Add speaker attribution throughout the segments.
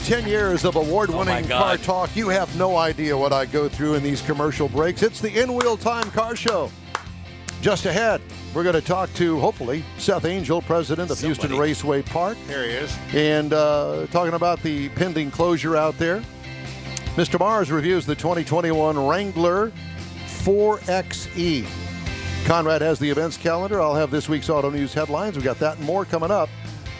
Speaker 1: 10 years of award-winning car talk. You have no idea what I go through in these commercial breaks. It's the In Wheel Time Car Show. Just ahead, we're going to talk to, hopefully, Seth Angel, president of Houston Raceway Park.
Speaker 2: There he is.
Speaker 1: And talking about the pending closure out there. Mr. Mars reviews the 2021 Wrangler 4XE. Conrad has the events calendar. I'll have this week's Auto News headlines. We've got that and more coming up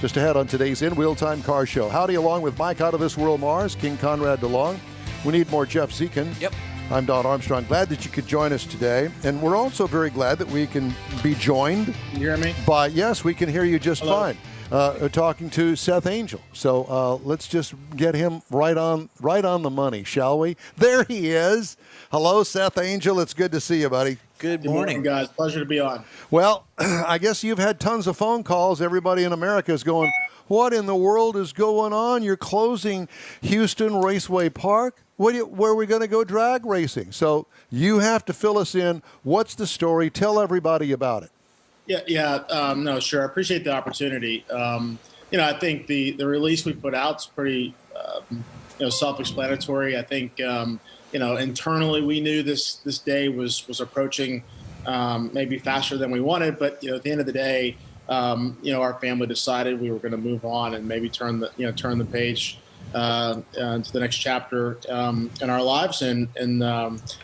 Speaker 1: just ahead on today's In Wheel Time Car Show. Howdy, along with Mike out of this world, Mars, King Conrad DeLong. We need more Jeff Zekin.
Speaker 2: Yep.
Speaker 1: I'm Don Armstrong. Glad that you could join us today. And we're also very glad that we can be joined.
Speaker 3: You hear me?
Speaker 1: By, yes, we can hear you just
Speaker 3: Hello.
Speaker 1: fine. Talking to Seth Angel. So let's just get him right on the money, shall we? There he is. Hello, Seth Angel. It's good to see you, buddy.
Speaker 3: Good morning, guys. Pleasure to be on.
Speaker 1: Well, I guess you've had tons of phone calls. Everybody in America is going, what in the world is going on? You're closing Houston Raceway Park. Where are we going to go drag racing? So you have to fill us in. What's the story? Tell everybody about it.
Speaker 3: No, sure. I appreciate the opportunity. I think the release we put out is pretty, self-explanatory. I think, internally we knew this day was approaching maybe faster than we wanted. But, at the end of the day, our family decided we were going to move on and maybe turn the page to the next chapter in our lives. And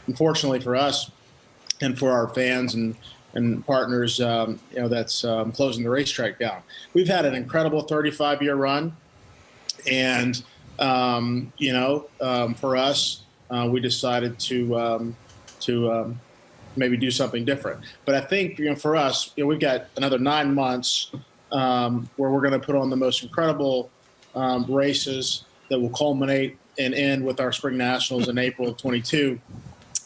Speaker 3: unfortunately for us and for our fans and partners, that's closing the racetrack down. We've had an incredible 35-year run, and for us, we decided to maybe do something different. But I think for us, we've got another 9 months where we're going to put on the most incredible races that will culminate and end with our Spring Nationals in April of 22.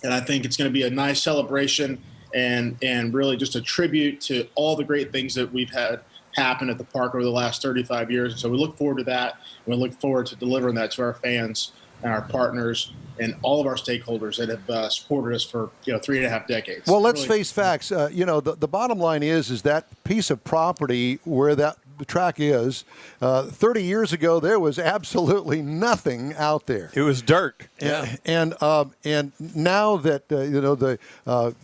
Speaker 3: And I think it's going to be a nice celebration and really just a tribute to all the great things that we've had happen at the park over the last 35 years. And so we look forward to that. And we look forward to delivering that to our fans and our partners and all of our stakeholders that have supported us for 3.5 decades.
Speaker 1: Well, let's face facts. The bottom line is that piece of property where the track is, 30 years ago, there was absolutely nothing out there.
Speaker 2: It was dirt.
Speaker 1: Yeah. And now that the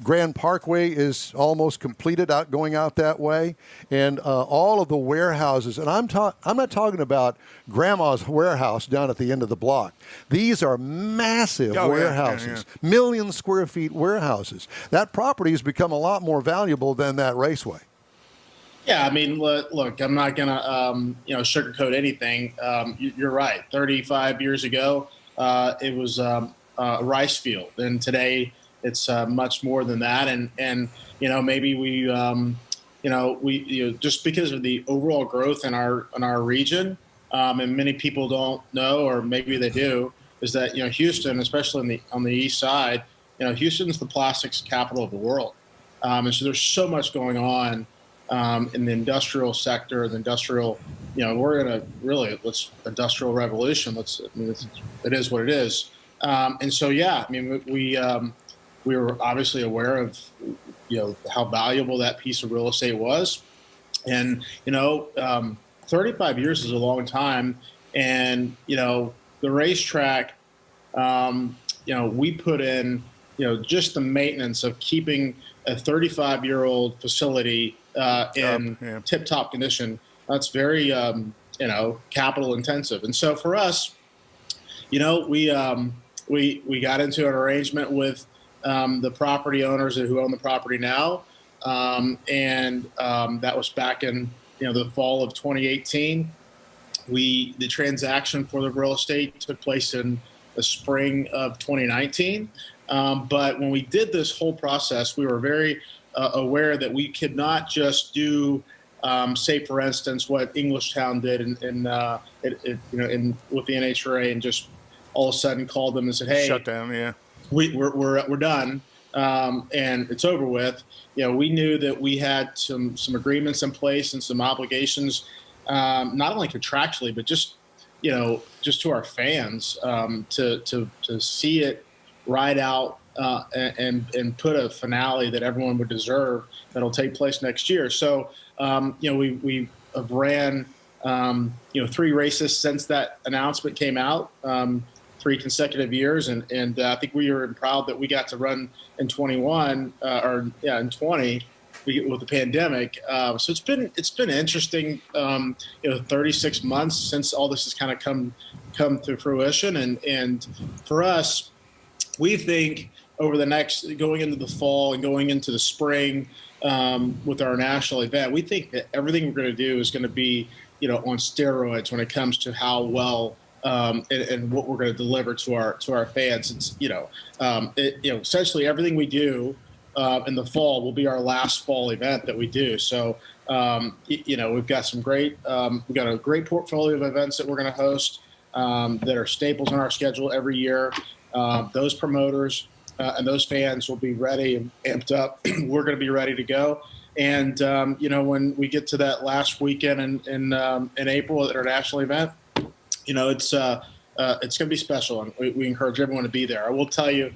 Speaker 1: Grand Parkway is almost completed, going out that way, and all of the warehouses, and I'm not talking about Grandma's warehouse down at the end of the block. These are massive warehouses, million square feet warehouses. That property has become a lot more valuable than that raceway.
Speaker 3: Yeah, I mean, look, I'm not going to, sugarcoat anything. You're right. 35 years ago, it was a rice field, and today it's much more than that. And maybe we just because of the overall growth in our region, and many people don't know, or maybe they do, is that Houston, especially on the east side, Houston's the plastics capital of the world, and so there's so much going on. In the industrial sector, the industrial, we're in industrial revolution. It is what it is. And so, we were obviously aware of, how valuable that piece of real estate was. And, 35 years is a long time. And, the racetrack, we put in, just the maintenance of keeping a 35-year-old facility in tip-top condition. That's very, capital intensive. And so for us, we got into an arrangement with the property owners who own the property now, and that was back in the fall of 2018. The transaction for the real estate took place in the spring of 2019. But when we did this whole process, we were very aware that we could not just do, say, for instance, what Englishtown did with the NHRA, and just all of a sudden called them and said, "Hey,
Speaker 2: shut down." Yeah,
Speaker 3: we're done, and it's over with. We knew that we had some agreements in place and some obligations, not only contractually, but just to our fans, to see it ride out and put a finale that everyone would deserve that'll take place next year. So, we have ran 3 races since that announcement came out, 3 consecutive years. And I think we were proud that we got to run in 21 in 20 with the pandemic. So it's been interesting, 36 months since all this has kind of come to fruition. And for us, we think over the next, going into the fall and going into the spring with our national event, we think that everything we're going to do is going to be, on steroids when it comes to how well and what we're going to deliver to our fans. It's, essentially everything we do in the fall will be our last fall event that we do. So, we've got some great, we've got a great portfolio of events that we're going to host that are staples on our schedule every year. Those promoters and those fans will be ready and amped up. We're going to be ready to go. And, when we get to that last weekend in April at our national event, it's going to be special, and we encourage everyone to be there. I will tell you,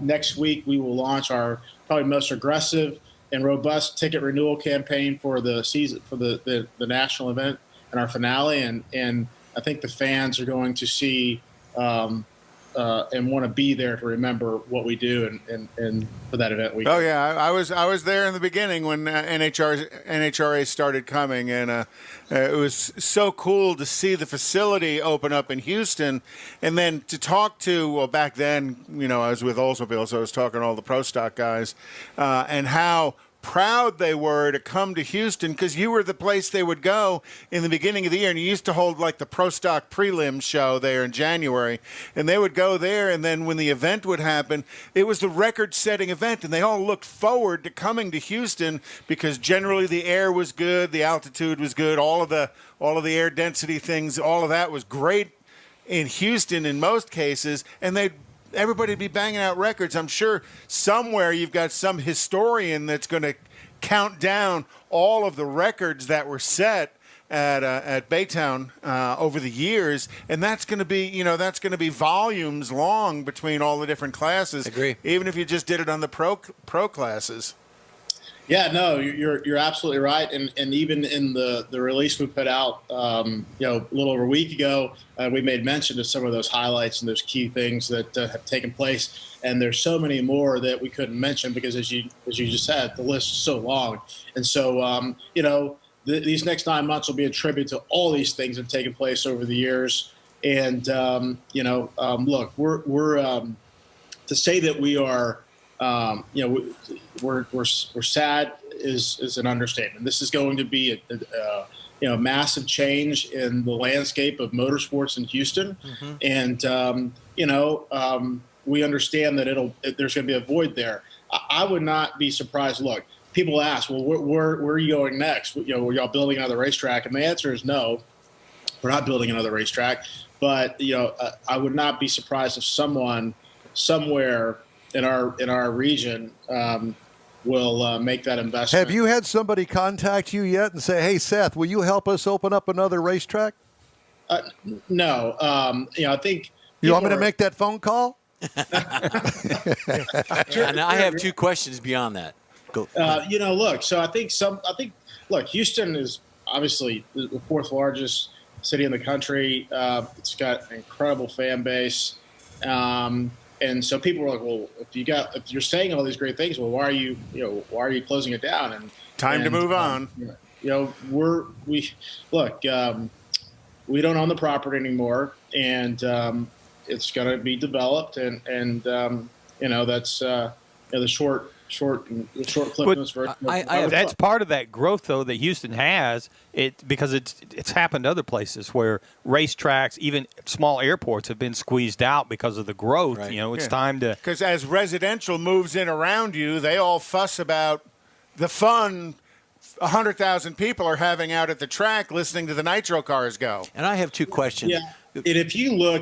Speaker 3: next week we will launch our probably most aggressive and robust ticket renewal campaign for the season, for the national event and our finale. And I think the fans are going to see and want to be there to remember what we do and for that event week.
Speaker 2: Oh yeah, I was there in the beginning when NHRA started coming, and it was so cool to see the facility open up in Houston, and then to talk to back then, I was with Oldsmobile, so I was talking to all the Pro Stock guys, and how proud they were to come to Houston, because you were the place they would go in the beginning of the year. And you used to hold like the Pro Stock prelim show there in January, and they would go there, and then when the event would happen, it was the record-setting event, and they all looked forward to coming to Houston because generally the air was good, the altitude was good, all of the air density things, all of that was great in Houston in most cases, and everybody be banging out records. I'm sure somewhere you've got some historian that's going to count down all of the records that were set at Baytown over the years, and that's going to be volumes long between all the different classes.
Speaker 4: Agree.
Speaker 2: Even if you just did it on the pro classes.
Speaker 3: Yeah, no, you're absolutely right, and even in the release we put out, a little over a week ago, we made mention of some of those highlights and those key things that have taken place, and there's so many more that we couldn't mention because, as you just said, the list is so long, and so these next 9 months will be a tribute to all these things that have taken place over the years, and look, we're to say that we are. We're sad is an understatement. This is going to be a massive change in the landscape of motorsports in Houston, and we understand that there's going to be a void there. I would not be surprised. Look, people ask, well, where are you going next? Were y'all building another racetrack? And the answer is no, we're not building another racetrack. But I would not be surprised if someone somewhere in our region will make that investment.
Speaker 1: Have you had somebody contact you yet and say, "Hey, Seth, will you help us open up another racetrack"?
Speaker 3: No. I think
Speaker 1: you want me to make that phone call?
Speaker 4: And I have 2 questions beyond that. Go.
Speaker 3: Look. So I think Houston is obviously the 4th largest city in the country. It's got an incredible fan base. And so people were like, well, if you're saying all these great things, well, why are you closing it down? And
Speaker 2: time to move on.
Speaker 3: We don't own the property anymore, and it's going to be developed, and that's the short clip.
Speaker 5: That's part of that growth, though, that Houston has. Because it's happened to other places where racetracks, even small airports, have been squeezed out because of the growth.
Speaker 4: Right.
Speaker 5: It's time to.
Speaker 2: Because as residential moves in around you, they all fuss about the fun 100,000 people are having out at the track listening to the nitro cars go.
Speaker 4: And I have 2 questions.
Speaker 3: Yeah. And if you were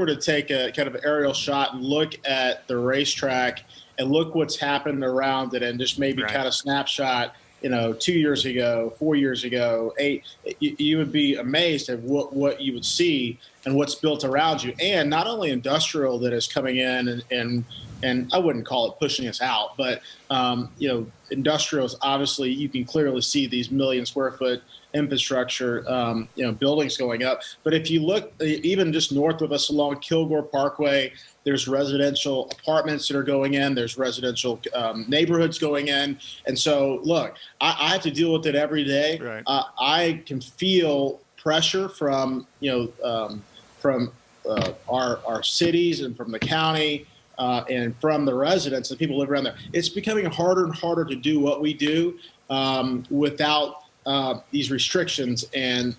Speaker 3: to take a kind of aerial shot and look at the racetrack and look what's happened around it, and just maybe kind of snapshot, 2 years ago, 4 years ago, 8, you would be amazed at what you would see and what's built around you. And not only industrial that is coming in and and I wouldn't call it pushing us out, but industrials, obviously you can clearly see these 1 million square foot infrastructure, buildings going up. But if you look even just north of us along Kilgore Parkway, there's residential apartments that are going in. There's residential neighborhoods going in. And so, look, I have to deal with it every day.
Speaker 2: Right.
Speaker 3: I can feel pressure from our cities and from the county and from the residents, the people who live around there. It's becoming harder and harder to do what we do without these restrictions and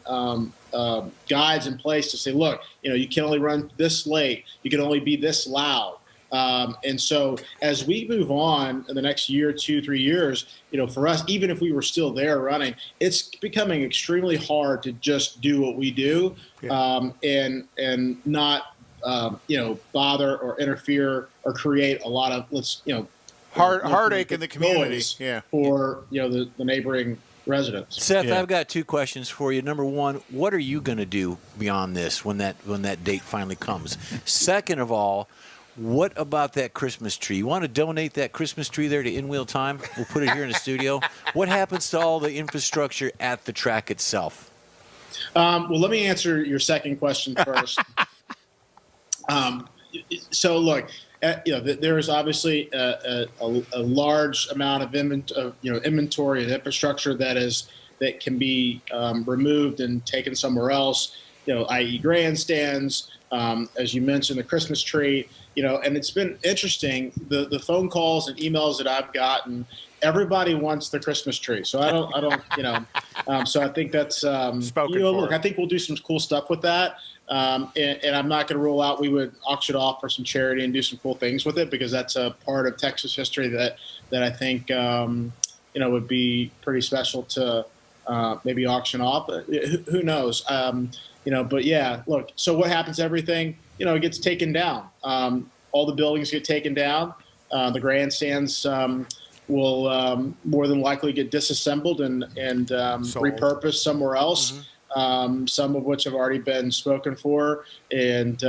Speaker 3: guides in place to say, look, you can only run this late, you can only be this loud. And so as we move on in the next year, 2, 3 years, for us, even if we were still there running, it's becoming extremely hard to just do what we do and not, bother or interfere or create a lot of,
Speaker 2: heartache in the community.
Speaker 3: For, the neighboring residents.
Speaker 4: Seth, I've got 2 questions for you. Number one, what are you going to do beyond this when that date finally comes? Second of all, what about that Christmas tree? You want to donate that Christmas tree there to In Wheel Time? We'll put it here in the studio. What happens to all the infrastructure at the track itself?
Speaker 3: Well, let me answer your second question first. So, look, there is obviously a large amount of inventory and infrastructure that can be removed and taken somewhere else. I.e. grandstands, as you mentioned, the Christmas tree. And it's been interesting, the phone calls and emails that I've gotten. Everybody wants the Christmas tree, so I don't. So I think that's
Speaker 2: spoken for.
Speaker 3: Look, I think we'll do some cool stuff with that. And I'm not going to rule out we would auction off for some charity and do some cool things with it, because that's a part of Texas history that I think would be pretty special to maybe auction off. Who knows? But yeah, look. So what happens to everything? It gets taken down. All the buildings get taken down. The grandstands will more than likely get disassembled and repurposed somewhere else. Mm-hmm. Some of which have already been spoken for, and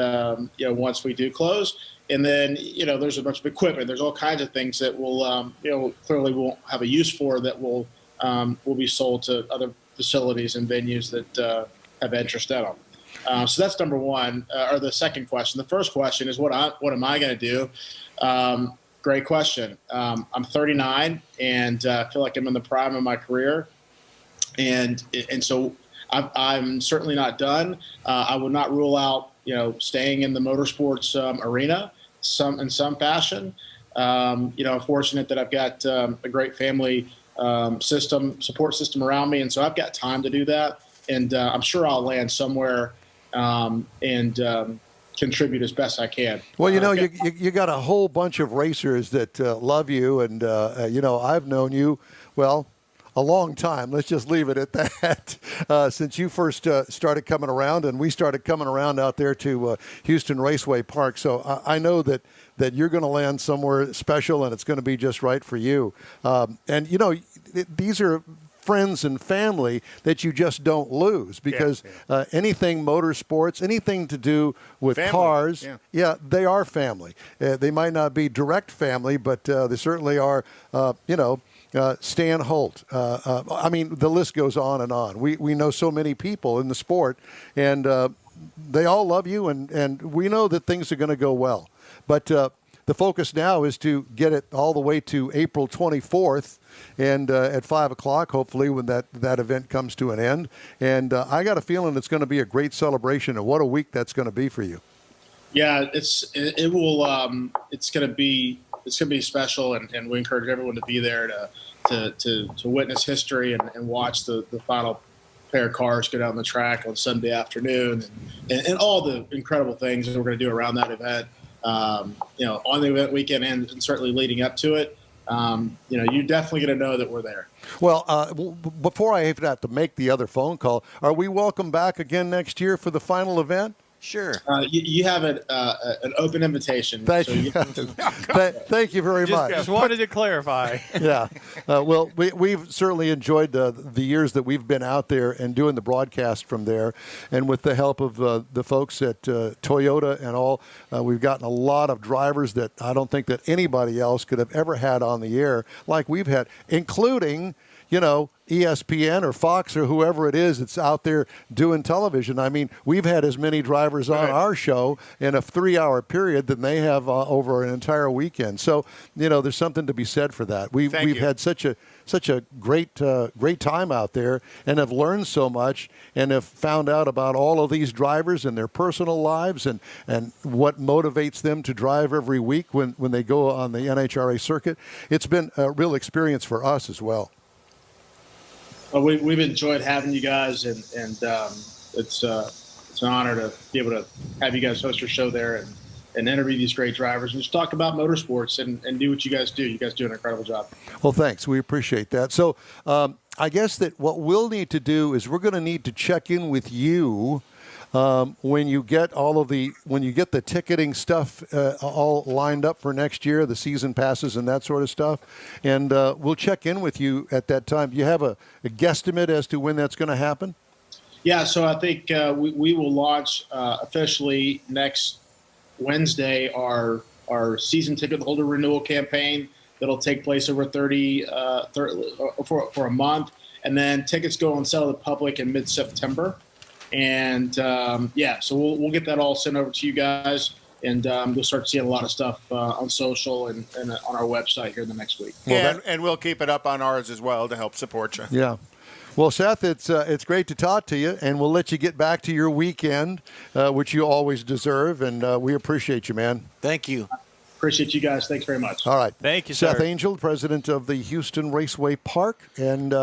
Speaker 3: once we do close, and then there's a bunch of equipment. There's all kinds of things that will clearly won't have a use for, that will be sold to other facilities and venues that have interest in them. So that's number one, or the second question. The first question is what am I going to do? Great question. I'm 39 and I feel like I'm in the prime of my career, and so I'm certainly not done. I would not rule out staying in the motorsports arena in some fashion. I'm fortunate that I've got a great family support system around me, and so I've got time to do that. And I'm sure I'll land somewhere and contribute as best I can.
Speaker 1: Well, you got a whole bunch of racers that love you, and I've known you a long time. Let's just leave it at that. Since you first started coming around, and we started coming around out there to Houston Raceway Park, so I know that you're going to land somewhere special, and it's going to be just right for you. And these are friends and family that you just don't lose, because anything motorsports, anything to do with family, cars, they are family. They might not be direct family, but they certainly are, Stan Holt. I mean, the list goes on and on. We know so many people in the sport, and they all love you, and we know that things are going to go well. But the focus now is to get it all the way to April 24th, and at 5 o'clock, hopefully, when that event comes to an end. And I got a feeling it's going to be a great celebration, and what a week that's going to be for you.
Speaker 3: Yeah, it's going to be special, and we encourage everyone to be there to witness history and watch the final pair of cars go down the track on Sunday afternoon, and all the incredible things that we're going to do around that event. On the event weekend and certainly leading up to it, you're definitely going to know that we're there.
Speaker 1: Well, before I even have to make the other phone call, are we welcome back again next year for the final event?
Speaker 4: Sure.
Speaker 3: You have an open invitation.
Speaker 1: Thank
Speaker 3: so
Speaker 1: you. Thank you very much.
Speaker 5: Just wanted to clarify.
Speaker 1: Yeah. Well, we've certainly enjoyed the years that we've been out there and doing the broadcast from there. And with the help of the folks at Toyota and all, we've gotten a lot of drivers that I don't think that anybody else could have ever had on the air like we've had, including, ESPN or Fox or whoever it is that's out there doing television. I mean, we've had as many drivers on our show in a 3-hour period than they have over an entire weekend. So, there's something to be said for that. We've had such a great time out there and have learned so much and have found out about all of these drivers and their personal lives and what motivates them to drive every week when they go on the NHRA circuit. It's been a real experience for us as well.
Speaker 3: Well, we've enjoyed having you guys, and it's an honor to be able to have you guys host your show there and interview these great drivers and just talk about motorsports and do what you guys do. You guys do an incredible job.
Speaker 1: Well, thanks. We appreciate that. So I guess that what we'll need to do is we're going to need to check in with you when you get the ticketing stuff all lined up for next year, the season passes and that sort of stuff, and we'll check in with you at that time. Do you have a guesstimate as to when that's going to happen?
Speaker 3: Yeah, so I think we will launch officially next Wednesday our season ticket holder renewal campaign that'll take place over for a month, and then tickets go on sale to the public in mid-September. And so we'll get that all sent over to you guys, and you'll start seeing a lot of stuff on social and on our website here in the next week.
Speaker 2: And we'll keep it up on ours as well to help support you.
Speaker 1: Yeah. Well, Seth, it's great to talk to you, and we'll let you get back to your weekend, which you always deserve, and we appreciate you, man.
Speaker 4: Thank you.
Speaker 3: Appreciate you guys. Thanks very much.
Speaker 1: All right.
Speaker 5: Thank you,
Speaker 1: Seth
Speaker 5: sir.
Speaker 1: Angel, president of the Houston Raceway Park, and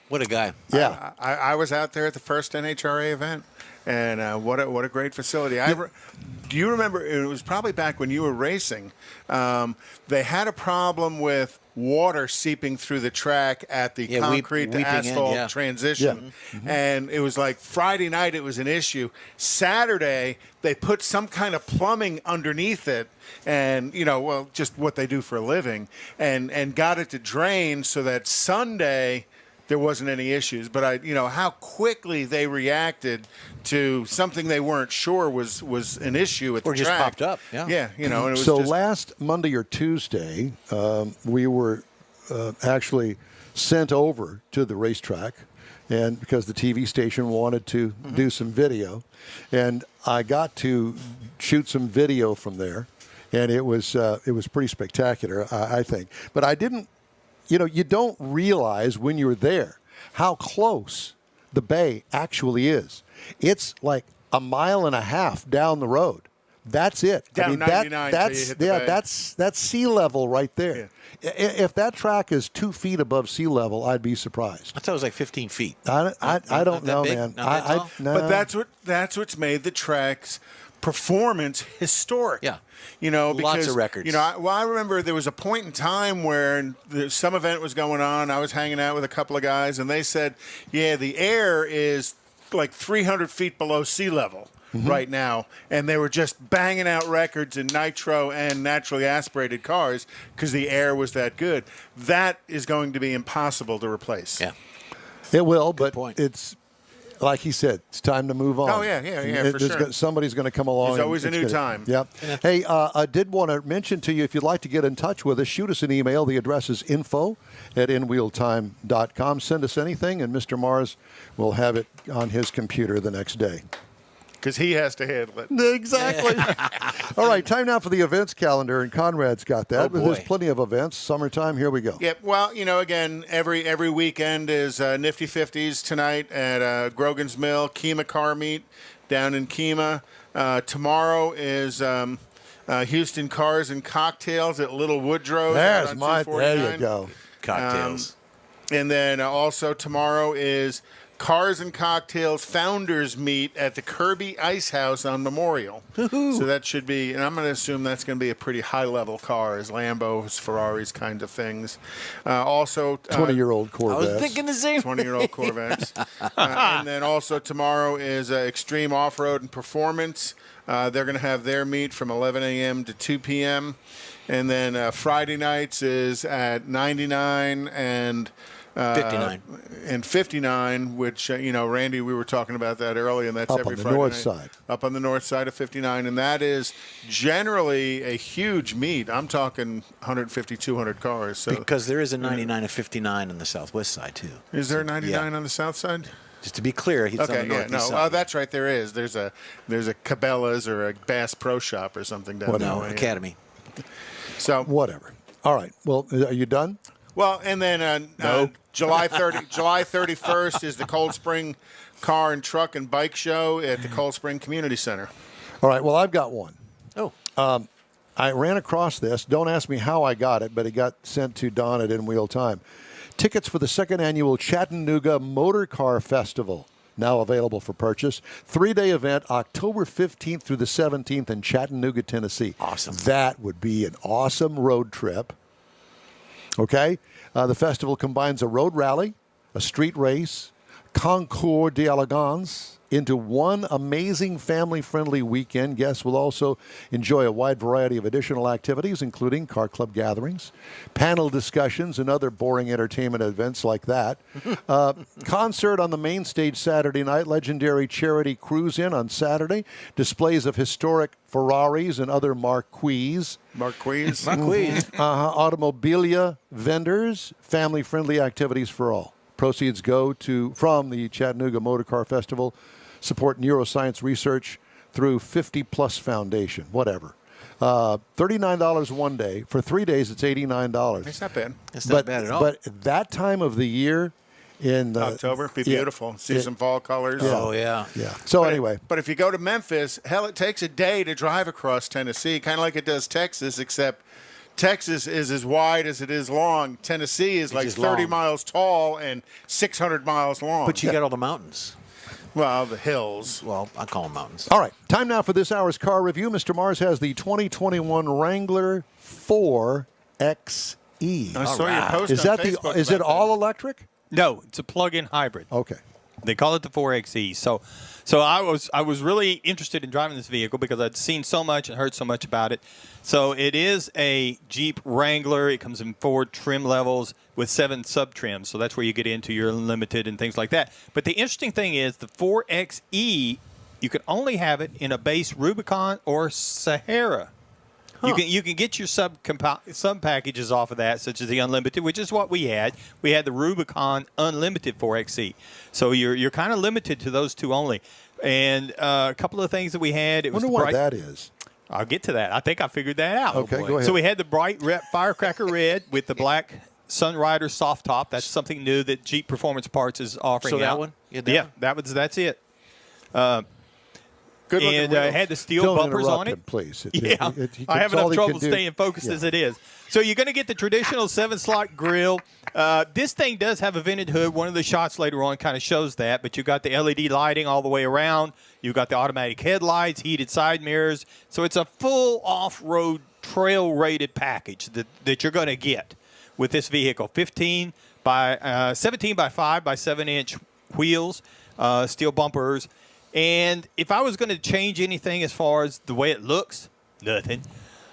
Speaker 4: what a guy.
Speaker 1: Yeah.
Speaker 2: I was out there at the first NHRA event, and what a great facility. Do you remember, it was probably back when you were racing, they had a problem with water seeping through the track at the concrete to asphalt transition. Yeah. Mm-hmm. And it was like Friday night it was an issue. Saturday they put some kind of plumbing underneath it and, just what they do for a living and got it to drain so that Sunday there wasn't any issues. But how quickly they reacted to something they weren't sure was an issue at the track.
Speaker 4: Or just popped up. Yeah.
Speaker 2: Yeah, and it was
Speaker 1: so last Monday or Tuesday, we were actually sent over to the racetrack, and because the TV station wanted to do some video, and I got to shoot some video from there, and it was pretty spectacular, I think. But I didn't. You don't realize when you're there how close the bay actually is. It's like a mile and a half down the road. That's it.
Speaker 2: Down 99 till you hit the bay.
Speaker 1: That's sea level right there. Yeah. If that track is 2 feet above sea level, I'd be surprised.
Speaker 4: I thought it was like 15 feet.
Speaker 1: I don't know, man.
Speaker 4: No.
Speaker 2: But that's what's made the track's performance historic.
Speaker 4: Yeah.
Speaker 2: Because
Speaker 4: lots of records.
Speaker 2: I remember there was a point in time where some event was going on. I was hanging out with a couple of guys, and they said, the air is like 300 feet below sea level right now. And they were just banging out records in nitro and naturally aspirated cars because the air was that good. That is going to be impossible to replace.
Speaker 1: Yeah. It will,
Speaker 4: Good
Speaker 1: but
Speaker 4: point.
Speaker 1: it's like he said, it's time to move on.
Speaker 2: Oh, yeah, for sure.
Speaker 1: Somebody's going to come along.
Speaker 2: There's always a new time.
Speaker 1: Yep. Hey, I did want to mention to you, if you'd like to get in touch with us, shoot us an email. The address is info@inwheeltime.com. Send us anything, and Mr. Mars will have it on his computer the next day.
Speaker 2: Because he has to handle it.
Speaker 1: Exactly. All right, time now for the events calendar, and Conrad's got that.
Speaker 4: Oh, boy.
Speaker 1: There's plenty of events. Summertime, here we go.
Speaker 2: Yep. Well, again, every weekend is Nifty 50s tonight at Grogan's Mill, Kemah Car Meet down in Kemah. Tomorrow is Houston Cars and Cocktails at Little Woodrow.
Speaker 1: There you go.
Speaker 4: Cocktails.
Speaker 2: And then also tomorrow is Cars and Cocktails Founders Meet at the Kirby Ice House on Memorial. So that should be, and I'm going to assume that's going to be a pretty high-level cars, Lambos, Ferraris, kinds of things. Also,
Speaker 1: 20-year-old Corvettes.
Speaker 4: I was thinking the same.
Speaker 2: 20-year-old Corvettes. And then also tomorrow is Extreme Off-Road and Performance. They're going to have their meet from 11 a.m. to 2 p.m. And then Friday nights is at 99 and
Speaker 4: 59.
Speaker 2: And 59, which, Randy, we were talking about that earlier, and that's
Speaker 1: Up
Speaker 2: every
Speaker 1: on the
Speaker 2: Friday
Speaker 1: north
Speaker 2: night.
Speaker 1: side.
Speaker 2: Up on the north side of 59, and that is generally a huge meet. I'm talking 150, 200 cars. So
Speaker 4: Because there is a 99 of 59 on the southwest side, too.
Speaker 2: is there a 99
Speaker 4: Yeah.
Speaker 2: on the south side?
Speaker 4: Just to be clear, he's on the northeast side.
Speaker 2: Oh, that's right. There is. There's a Cabela's or a Bass Pro Shop or something down there.
Speaker 4: No, Academy.
Speaker 2: So
Speaker 1: Whatever. All right. Well, are you done?
Speaker 2: Well, and then July 31st is the Cold Spring Car and Truck and Bike Show at the Cold Spring Community Center.
Speaker 1: All right. Well, I've got one.
Speaker 4: Oh.
Speaker 1: I ran across this. Don't ask me how I got it, but it got sent to Don at In Wheel Time. Tickets for the second annual Chattanooga Motor Car Festival, now available for purchase. 3-day event, October 15th through the 17th in Chattanooga, Tennessee.
Speaker 4: Awesome.
Speaker 1: That would be an awesome road trip. Okay? The festival combines a road rally, a street race, concours d'elegance into one amazing family-friendly weekend. Guests will also enjoy a wide variety of additional activities, including car club gatherings, panel discussions, and other boring entertainment events like that. Concert on the main stage Saturday night, legendary charity cruise-in on Saturday, displays of historic Ferraris and other marquees.
Speaker 2: Marquise.
Speaker 1: Automobilia vendors, family-friendly activities for all. Proceeds go from the Chattanooga Motor Car Festival, support neuroscience research through 50 Plus Foundation, whatever. $39 one day. For 3 days, it's $89.
Speaker 2: It's not bad.
Speaker 4: It's not bad at all.
Speaker 1: But that time of the year in
Speaker 2: October, be beautiful. See some fall colors.
Speaker 4: Oh, yeah.
Speaker 1: Yeah. So anyway.
Speaker 2: But if you go to Memphis, hell, it takes a day to drive across Tennessee, kind of like it does Texas, except Texas is as wide as it is long. Tennessee is like 30 miles tall and 600 miles long.
Speaker 4: But you got all the mountains.
Speaker 2: Well, the hills.
Speaker 4: Well, I call them mountains.
Speaker 1: All right. Time now for this hour's car review. Mr. Mars has the 2021 Wrangler 4XE.
Speaker 2: I saw your post
Speaker 1: Is
Speaker 2: on
Speaker 1: that
Speaker 2: Facebook
Speaker 1: is it
Speaker 2: about
Speaker 1: all electric?
Speaker 5: No, it's a plug-in hybrid.
Speaker 1: Okay.
Speaker 5: They call it the 4XE. So I was really interested in driving this vehicle because I'd seen so much and heard so much about it. So it is a Jeep Wrangler. It comes in 4 trim levels with 7 sub-trims. So that's where you get into your Unlimited and things like that. But the interesting thing is the 4XE, you can only have it in a base Rubicon or Sahara. You can get your sub packages off of that, such as the Unlimited, which is what we had. We had the Rubicon Unlimited 4XE. So you're kind of limited to those two only. And a couple of things that we had.
Speaker 1: I wonder why that is.
Speaker 5: I'll get to that. I think I figured that out.
Speaker 1: Okay, go ahead.
Speaker 5: So we had the bright firecracker red with the black Sunrider soft top. That's something new that Jeep Performance Parts is offering
Speaker 4: So that
Speaker 5: out.
Speaker 4: one?
Speaker 5: That's it.
Speaker 2: Good looking
Speaker 5: And
Speaker 2: wheels.
Speaker 5: it had the steel
Speaker 1: Don't
Speaker 5: bumpers
Speaker 1: interrupt
Speaker 5: on it.
Speaker 1: him, please.
Speaker 5: I have enough trouble staying focused
Speaker 1: Yeah.
Speaker 5: as it is. So you're going to get the traditional 7-slot grill. This thing does have a vented hood. One of the shots later on kind of shows that, but you've got the LED lighting all the way around. You've got the automatic headlights, heated side mirrors. So it's a full off-road trail-rated package that you're going to get with this vehicle. 17 by 5 by 7-inch wheels, steel bumpers. And if I was going to change anything as far as the way it looks, nothing.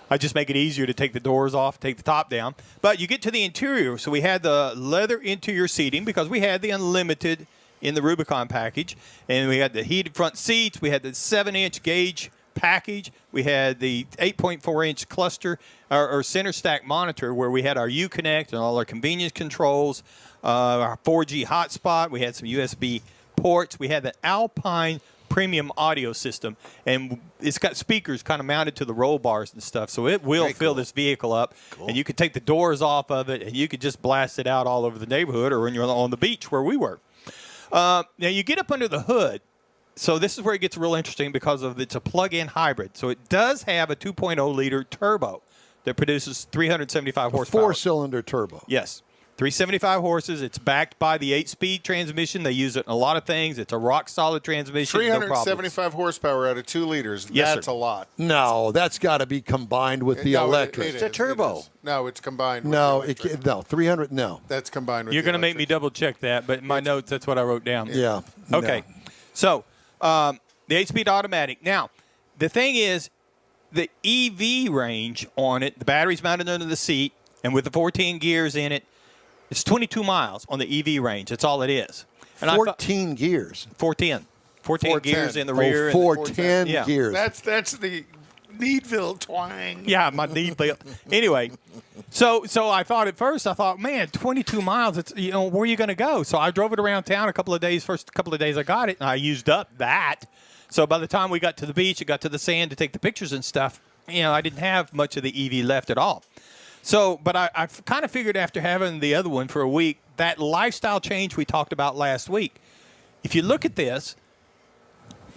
Speaker 5: I just make it easier to take the doors off, take the top down. But you get to the interior. So we had the leather interior seating because we had the Unlimited in the Rubicon package. And we had the heated front seats. We had the 7-inch gauge package. We had the 8.4-inch cluster or center stack monitor where we had our Uconnect and all our convenience controls, our 4G hotspot. We had some USB ports. We had the Alpine premium audio system, and it's got speakers kind of mounted to the roll bars and stuff, so it will fill this vehicle up. And you can take the doors off of it, and you could just blast it out all over the neighborhood or when you're on the beach where we were. Now, you get up under the hood, so this is where it gets real interesting because it's a plug-in hybrid. So it does have a 2.0-liter turbo that produces 375 horsepower.
Speaker 1: 4-cylinder turbo.
Speaker 5: Yes. 375 horses. It's backed by the 8-speed transmission. They use it in a lot of things. It's a rock-solid transmission.
Speaker 2: 375 horsepower out of 2 liters.
Speaker 5: Yes,
Speaker 2: That's
Speaker 5: sir.
Speaker 2: a lot.
Speaker 1: No, that's got to be combined with the
Speaker 2: No,
Speaker 1: electric.
Speaker 2: it
Speaker 4: It's a
Speaker 2: is,
Speaker 4: turbo.
Speaker 2: it is. No, it's combined with
Speaker 1: No,
Speaker 2: the electric.
Speaker 1: no, 300. No.
Speaker 2: That's combined with
Speaker 5: You're
Speaker 2: the
Speaker 5: going to make me
Speaker 2: electric.
Speaker 5: double-check that, but in my notes, that's what I wrote down.
Speaker 1: Yeah.
Speaker 5: Okay.
Speaker 1: No.
Speaker 5: So the 8-speed automatic. Now, the thing is, the EV range on it, the battery's mounted under the seat, and with the 14 gears in it, it's 22 miles on the EV range. That's all it is. And
Speaker 1: 14 gears.
Speaker 5: 410. 14 gears in the
Speaker 1: Oh,
Speaker 5: rear. and
Speaker 1: 410
Speaker 5: Yeah.
Speaker 1: gears.
Speaker 2: That's the Needville twang.
Speaker 5: Yeah, my knee belt. Anyway, so I thought at first, man, 22 miles, it's, where are you going to go? So I drove it around town a couple of days. First couple of days I got it, and I used up that. So by the time we got to the beach, it got to the sand to take the pictures and stuff, I didn't have much of the EV left at all. So, but I kind of figured after having the other one for a week, that lifestyle change we talked about last week, if you look at this,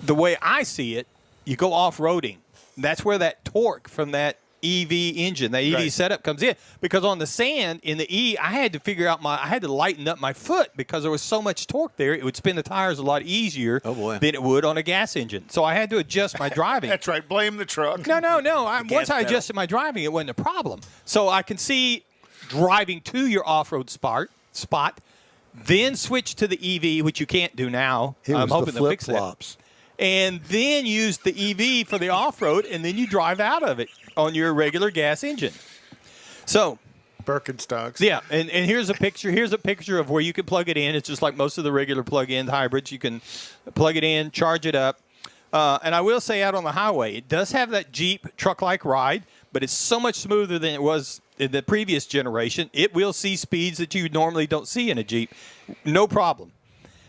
Speaker 5: the way I see it, you go off-roading. That's where that torque from that EV engine, the EV setup comes in. Because on the sand, in the E, I had to figure out I had to lighten up my foot because there was so much torque there, it would spin the tires a lot easier than it would on a gas engine. So I had to adjust my driving.
Speaker 2: That's right. Blame the truck.
Speaker 5: No. Once I adjusted my driving, it wasn't a problem. So I can see driving to your off-road spot, then switch to the EV, which you can't do now. I'm hoping to fix that. And then use the EV for the off-road, and then you drive out of it on your regular gas engine. So,
Speaker 2: Birkenstocks.
Speaker 5: yeah, and here's a picture. Here's a picture of where you can plug it in. It's just like most of the regular plug-in hybrids. You can plug it in, charge it up. And I will say out on the highway, it does have that Jeep truck-like ride, but it's so much smoother than it was in the previous generation. It will see speeds that you normally don't see in a Jeep. No problem.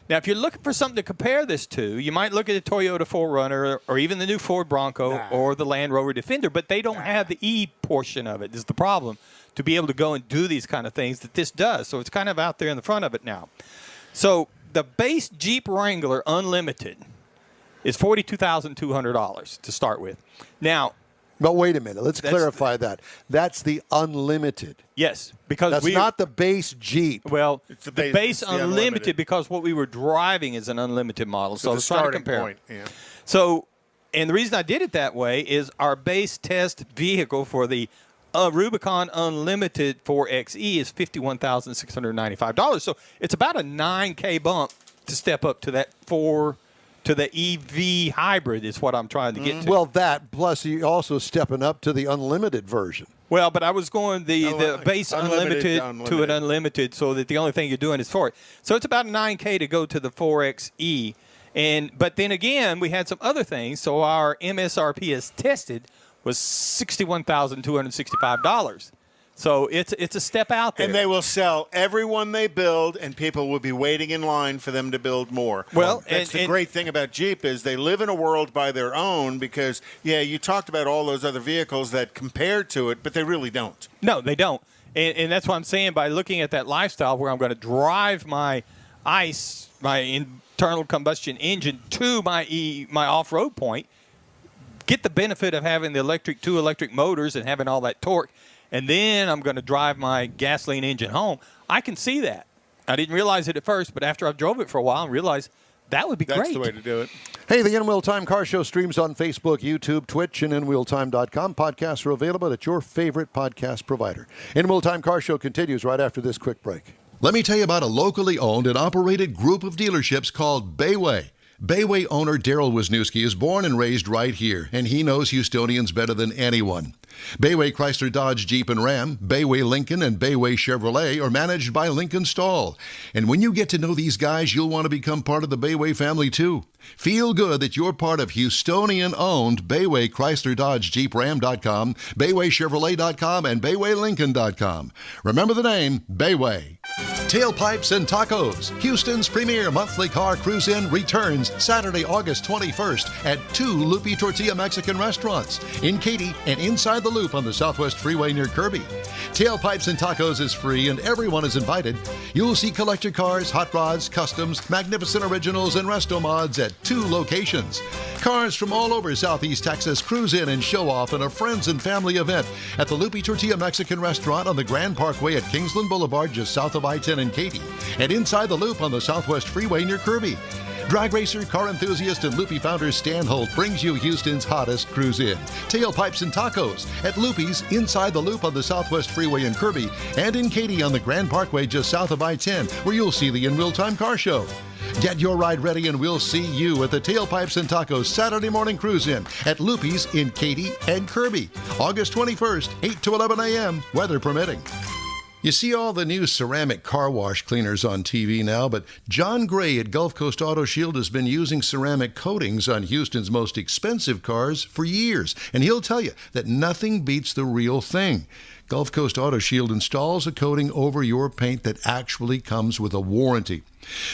Speaker 5: Now, if you're looking for something to compare this to, you might look at the Toyota 4Runner or even the new Ford Bronco or the Land Rover Defender, but they don't have the E portion of it is the problem, to be able to go and do these kind of things that this does. So it's kind of out there in the front of it now. So the base Jeep Wrangler Unlimited is $42,200 to start with. Now,
Speaker 1: but wait a minute. Let's clarify that. That's the Unlimited.
Speaker 5: Yes, because
Speaker 1: that's not the base Jeep.
Speaker 5: Well,
Speaker 2: it's
Speaker 5: the base Unlimited, because what we were driving is an Unlimited model. So let's try to compare.
Speaker 2: Point, yeah.
Speaker 5: So, and the reason I did it that way is our base test vehicle for the Rubicon Unlimited 4XE is $51,695. So it's about a $9K bump to step up to that to the EV hybrid is what I'm trying to get to.
Speaker 1: Well, that plus you also stepping up to the Unlimited version.
Speaker 5: Well, but I was going the base unlimited to an unlimited, so that the only thing you're doing is for it. So it's about $9K to go to the 4XE. But then again, we had some other things. So our MSRP as tested was $61,265. So it's a step out there.
Speaker 2: And they will sell every one they build, and people will be waiting in line for them to build more.
Speaker 5: Well,
Speaker 2: that's the great thing about Jeep is they live in a world by their own because, you talked about all those other vehicles that compare to it, but they really don't.
Speaker 5: No, they don't. And that's what I'm saying by looking at that lifestyle where I'm going to drive my ICE, my internal combustion engine, to my off-road point, get the benefit of having the two electric motors and having all that torque, and then I'm going to drive my gasoline engine home. I can see that. I didn't realize it at first, but after I drove it for a while and realized that would be great.
Speaker 2: That's the way to do it.
Speaker 1: Hey, the In Wheel Time Car Show streams on Facebook, YouTube, Twitch, and InWheelTime.com. Podcasts are available at your favorite podcast provider. In Wheel Time Car Show continues right after this quick break.
Speaker 6: Let me tell you about a locally owned and operated group of dealerships called Bayway. Bayway owner Daryl Wisniewski is born and raised right here, and he knows Houstonians better than anyone. Bayway Chrysler, Dodge, Jeep, and Ram, Bayway Lincoln, and Bayway Chevrolet are managed by Lincoln Stahl. And when you get to know these guys, you'll want to become part of the Bayway family, too. Feel good that you're part of Houstonian-owned Bayway Chrysler, Dodge, Jeep, Ram.com, BaywayChevrolet.com, and BaywayLincoln.com. Remember the name, Bayway. Tailpipes and Tacos, Houston's premier monthly car cruise-in returns Saturday, August 21st at 2 Loopy Tortilla Mexican restaurants in Katy and inside the Loop on the Southwest Freeway near Kirby. Tailpipes and Tacos is free and everyone is invited. You'll see collector cars, hot rods, customs, magnificent originals, and resto mods at 2 locations. Cars from all over Southeast Texas cruise in and show off in a friends and family event at the Lupe Tortilla Mexican Restaurant on the Grand Parkway at Kingsland Boulevard just south of I-10 in Katy, and inside the Loop on the Southwest Freeway near Kirby. Drag racer, car enthusiast, and Loopy founder Stan Holt brings you Houston's hottest cruise in. Tailpipes and Tacos at Loopy's inside the Loop on the Southwest Freeway in Kirby, and in Katy on the Grand Parkway just south of I-10, where you'll see the In Real Time Car Show. Get your ride ready and we'll see you at the Tailpipes and Tacos Saturday morning cruise in at Loopy's in Katy and Kirby, August 21st, 8 to 11 a.m., weather permitting. You see all the new ceramic car wash cleaners on TV now, but John Gray at Gulf Coast Auto Shield has been using ceramic coatings on Houston's most expensive cars for years, and he'll tell you that nothing beats the real thing. Gulf Coast Auto Shield installs a coating over your paint that actually comes with a warranty.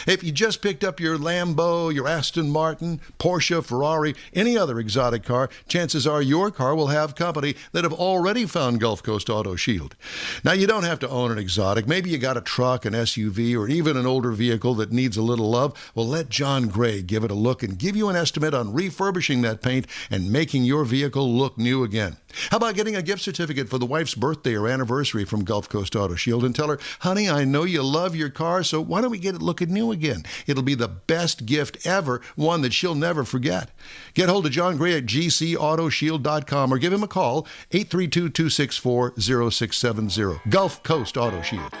Speaker 6: If you just picked up your Lambo, your Aston Martin, Porsche, Ferrari, any other exotic car, chances are your car will have company that have already found Gulf Coast Auto Shield. Now, you don't have to own an exotic. Maybe you got a truck, an SUV, or even an older vehicle that needs a little love. Well, let John Gray give it a look and give you an estimate on refurbishing that paint and making your vehicle look new again. How about getting a gift certificate for the wife's birthday or anniversary from Gulf Coast Auto Shield and tell her, honey, I know you love your car, so why don't we get it looking new again? It'll be the best gift ever, one that she'll never forget. Get hold of John Gray at gcautoshield.com or give him a call, 832-264-0670. Gulf Coast Auto Shield.